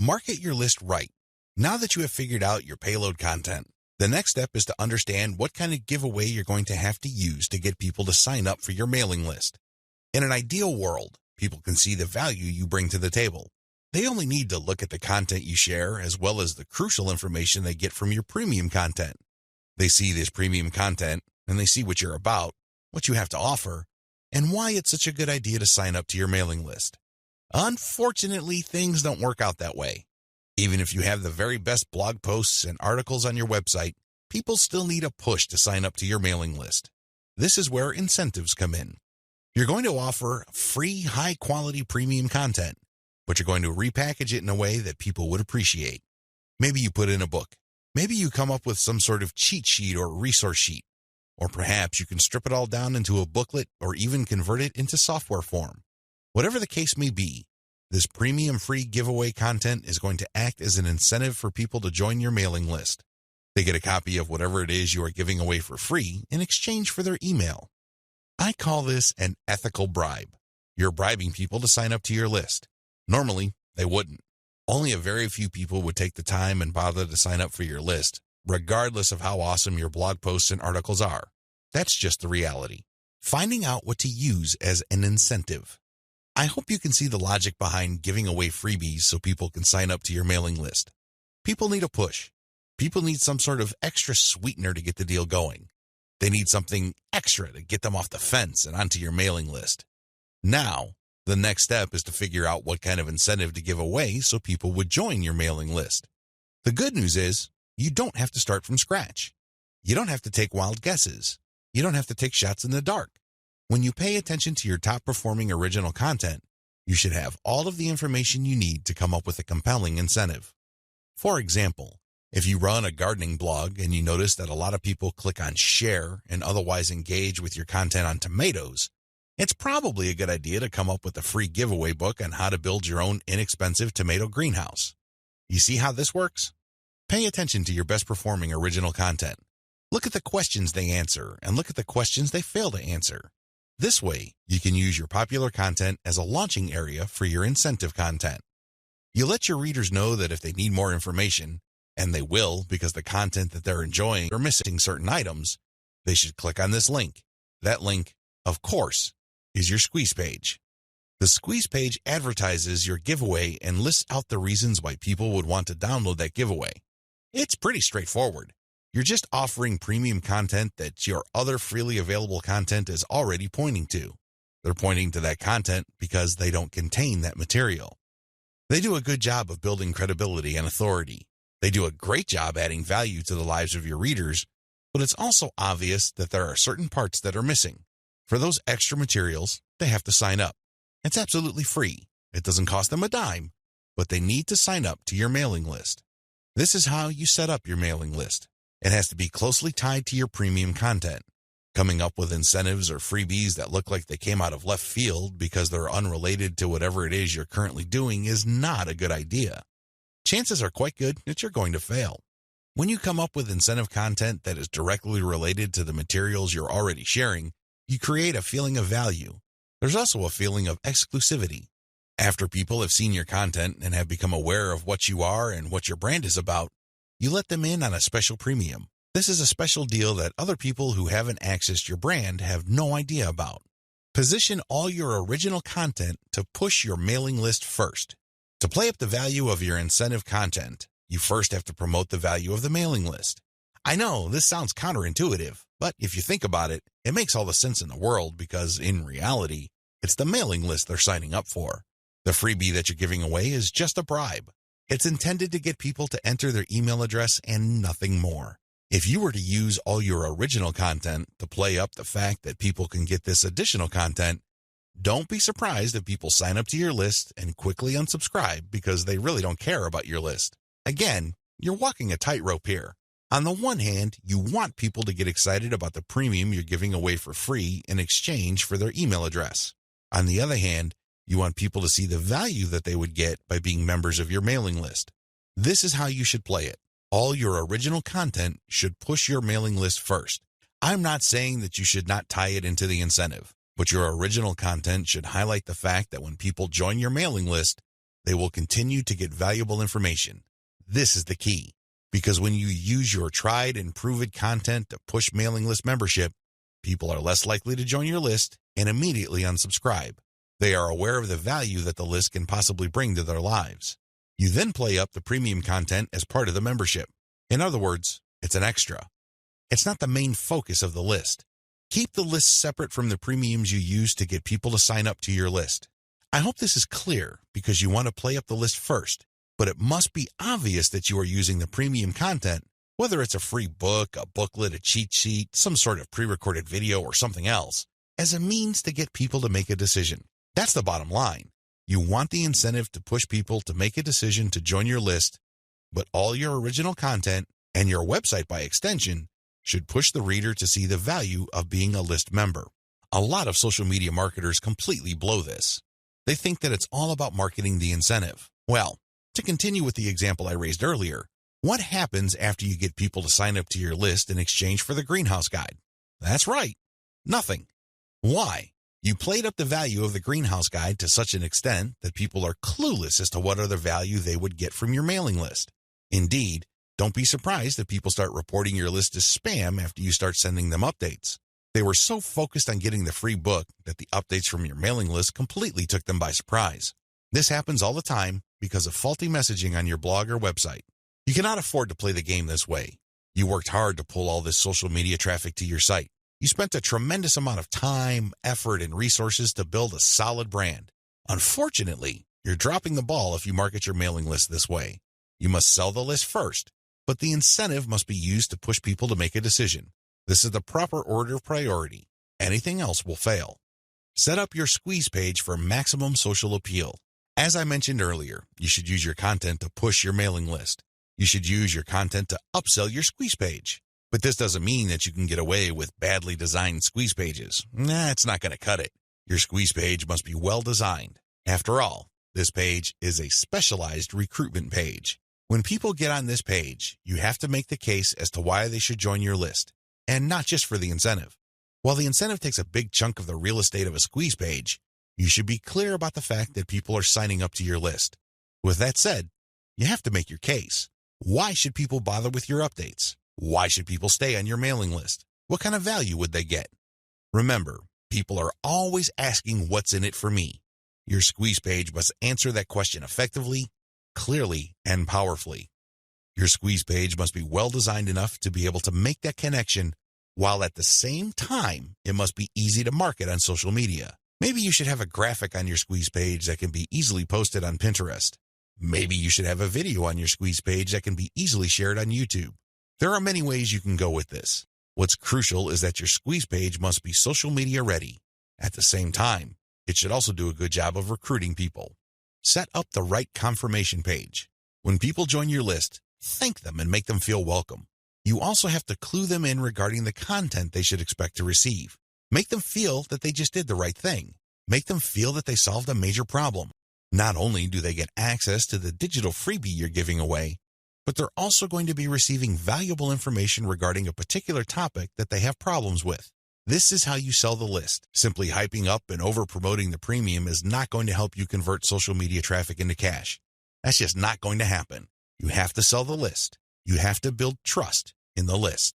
Market your list right. Now that you have figured out your payload content, the next step is to understand what kind of giveaway you're going to have to use to get people to sign up for your mailing list. In an ideal world, people can see the value you bring to the table. They only need to look at the content you share as well as the crucial information they get from your premium content. They see this premium content and they see what you're about, what you have to offer, and why it's such a good idea to sign up to your mailing list. Unfortunately, things don't work out that way. Even if you have the very best blog posts and articles on your website, people still need a push to sign up to your mailing list. This is where incentives come in. You're going to offer free, high-quality premium content, but you're going to repackage it in a way that people would appreciate. Maybe you put in a book. Maybe you come up with some sort of cheat sheet or resource sheet. Or perhaps you can strip it all down into a booklet or even convert it into software form. Whatever the case may be, this premium free giveaway content is going to act as an incentive for people to join your mailing list. They get a copy of whatever it is you are giving away for free in exchange for their email. I call this an ethical bribe. You're bribing people to sign up to your list. Normally, they wouldn't. Only a very few people would take the time and bother to sign up for your list, regardless of how awesome your blog posts and articles are. That's just the reality. Finding out what to use as an incentive. I hope you can see the logic behind giving away freebies so people can sign up to your mailing list. People need a push. People need some sort of extra sweetener to get the deal going. They need something extra to get them off the fence and onto your mailing list. Now, the next step is to figure out what kind of incentive to give away so people would join your mailing list. The good news is, you don't have to start from scratch. You don't have to take wild guesses. You don't have to take shots in the dark. When you pay attention to your top-performing original content, you should have all of the information you need to come up with a compelling incentive. For example, if you run a gardening blog and you notice that a lot of people click on share and otherwise engage with your content on tomatoes, it's probably a good idea to come up with a free giveaway book on how to build your own inexpensive tomato greenhouse. You see how this works? Pay attention to your best-performing original content. Look at the questions they answer and look at the questions they fail to answer. This way, you can use your popular content as a launching area for your incentive content. You let your readers know that if they need more information, and they will because the content that they're enjoying or missing certain items, they should click on this link. That link, of course, is your squeeze page. The squeeze page advertises your giveaway and lists out the reasons why people would want to download that giveaway. It's pretty straightforward. You're just offering premium content that your other freely available content is already pointing to. They're pointing to that content because they don't contain that material. They do a good job of building credibility and authority. They do a great job adding value to the lives of your readers, but it's also obvious that there are certain parts that are missing. For those extra materials, they have to sign up. It's absolutely free. It doesn't cost them a dime, but they need to sign up to your mailing list. This is how you set up your mailing list. It has to be closely tied to your premium content. Coming up with incentives or freebies that look like they came out of left field because they're unrelated to whatever it is you're currently doing is not a good idea. Chances are quite good that you're going to fail. When you come up with incentive content that is directly related to the materials you're already sharing, you create a feeling of value. There's also a feeling of exclusivity. After people have seen your content and have become aware of what you are and what your brand is about, you let them in on a special premium. This is a special deal that other people who haven't accessed your brand have no idea about. Position all your original content to push your mailing list first. To play up the value of your incentive content, you first have to promote the value of the mailing list. I know this sounds counterintuitive, but if you think about it, it makes all the sense in the world because, in reality, it's the mailing list they're signing up for. The freebie that you're giving away is just a bribe. It's intended to get people to enter their email address and nothing more. If you were to use all your original content to play up the fact that people can get this additional content, don't be surprised if people sign up to your list and quickly unsubscribe because they really don't care about your list. Again, you're walking a tightrope here. On the one hand, you want people to get excited about the premium you're giving away for free in exchange for their email address. On the other hand, you want people to see the value that they would get by being members of your mailing list. This is how you should play it. All your original content should push your mailing list first. I'm not saying that you should not tie it into the incentive, but your original content should highlight the fact that when people join your mailing list, they will continue to get valuable information. This is the key, because when you use your tried and proven content to push mailing list membership, people are less likely to join your list and immediately unsubscribe. They are aware of the value that the list can possibly bring to their lives. You then play up the premium content as part of the membership. In other words, it's an extra. It's not the main focus of the list. Keep the list separate from the premiums you use to get people to sign up to your list. I hope this is clear because you want to play up the list first, but it must be obvious that you are using the premium content, whether it's a free book, a booklet, a cheat sheet, some sort of pre-recorded video, or something else, as a means to get people to make a decision. That's the bottom line. You want the incentive to push people to make a decision to join your list, but all your original content, and your website by extension, should push the reader to see the value of being a list member. A lot of social media marketers completely blow this. They think that it's all about marketing the incentive. Well, to continue with the example I raised earlier, what happens after you get people to sign up to your list in exchange for the greenhouse guide? That's right, nothing. Why? You played up the value of the greenhouse guide to such an extent that people are clueless as to what other value they would get from your mailing list. Indeed, don't be surprised if people start reporting your list as spam after you start sending them updates. They were so focused on getting the free book that the updates from your mailing list completely took them by surprise. This happens all the time because of faulty messaging on your blog or website. You cannot afford to play the game this way. You worked hard to pull all this social media traffic to your site. You spent a tremendous amount of time, effort, and resources to build a solid brand. Unfortunately, you're dropping the ball if you market your mailing list this way. You must sell the list first, but the incentive must be used to push people to make a decision. This is the proper order of priority. Anything else will fail. Set up your squeeze page for maximum social appeal. As I mentioned earlier, you should use your content to push your mailing list. You should use your content to upsell your squeeze page. But this doesn't mean that you can get away with badly designed squeeze pages. It's not going to cut it. Your squeeze page must be well designed. After all, this page is a specialized recruitment page. When people get on this page, you have to make the case as to why they should join your list, and not just for the incentive. While the incentive takes a big chunk of the real estate of a squeeze page, you should be clear about the fact that people are signing up to your list. With that said, you have to make your case. Why should people bother with your updates? Why should people stay on your mailing list? What kind of value would they get? Remember, people are always asking what's in it for me. Your squeeze page must answer that question effectively, clearly, and powerfully. Your squeeze page must be well designed enough to be able to make that connection, while at the same time, it must be easy to market on social media. Maybe you should have a graphic on your squeeze page that can be easily posted on Pinterest. Maybe you should have a video on your squeeze page that can be easily shared on YouTube. There are many ways you can go with this. What's crucial is that your squeeze page must be social media ready. At the same time, it should also do a good job of recruiting people. Set up the right confirmation page. When people join your list, thank them and make them feel welcome. You also have to clue them in regarding the content they should expect to receive. Make them feel that they just did the right thing. Make them feel that they solved a major problem. Not only do they get access to the digital freebie you're giving away, but they're also going to be receiving valuable information regarding a particular topic that they have problems with. This is how you sell the list. Simply hyping up and over-promoting the premium is not going to help you convert social media traffic into cash. That's just not going to happen. You have to sell the list. You have to build trust in the list.